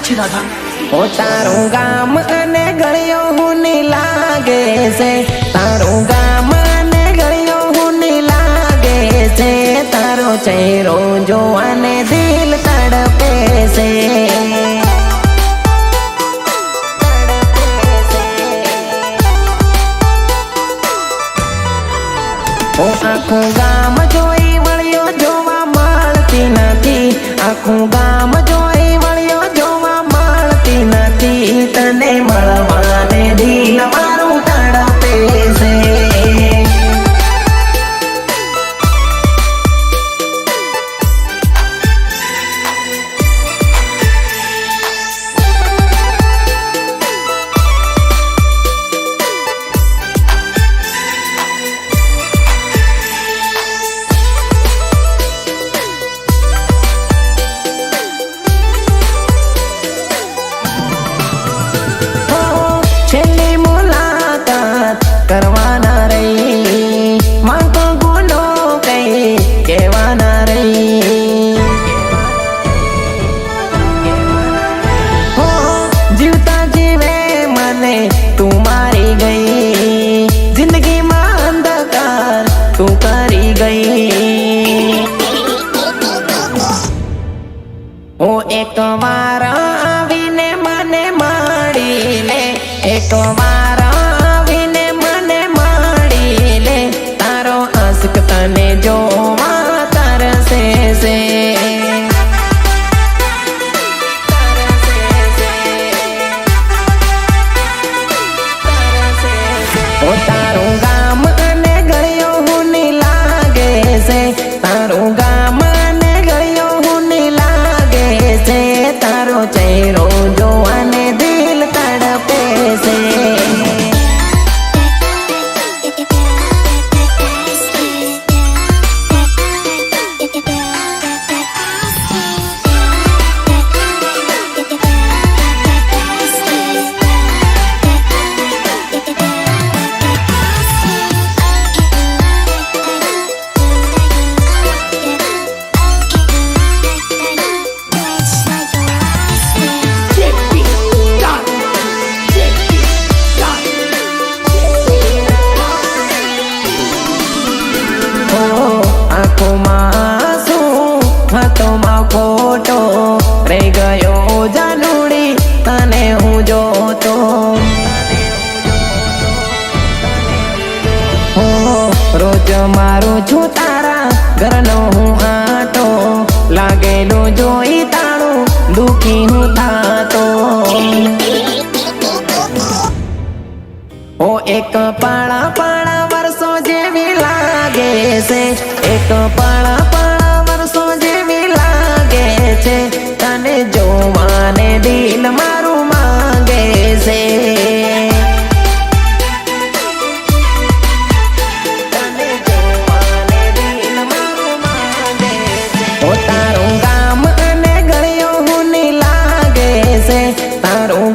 છે દાદા? ઓ તારું ગામ અને ગળ્યો હુની લાગે છે, તારું ગામ અને ગળ્યો હુની લાગે છે, તારો ચહેરો જોવાને દિલ તડપે છે. ઓ આખું ગામ જોઈ વળ્યો જોવા મળતી નથી, આખું ગામ જોઈ વળ્યો જોવા મળતી નથી, તને મળવાને દિલ મારું તડપે છે. છેલ્લી મુલાકાત કરવાના રહી, માંગો ગુનો કઈ કહેવાના રહી. હો જીવતા જીવે મને તું મારી ગઈ, જિંદગીમાં અંધકાર તું કરી ગઈ. ઓ એક વાર આવીને મને મળી લે, એક વાર આવીને મને મળી લે, તારો આશિક તને જોવા તરસે છે. ઓ તારું ગામ અને ગળ્યો હુની લાગે છે, તારું ગામ અને ગળ્યો હુની લાગે છે, તારો ચહેરો જોવાને દિલ તડપે છે. આંખોમાં આંસુ, હાથોમાં ફોટો, રહી ગયો જાનુડી તને હું જોતો. હો રોજ મારું છું તારા ઘરનો હું આટો, લાગેલું જોઈ તાણું દુખી હું થાતો. ઓ એક પાળા પાળા વર્ષો જેવી લાગે છે, એક પાળા પાળા વર્ષો જેવી લાગે છે, તને જોવાને દિલ મારું માંગે છે. તને જોવાને દિલ મારું માંગે છે. ઓ તારું ગામ અને ગળ્યો હુની લાગે છે, તારું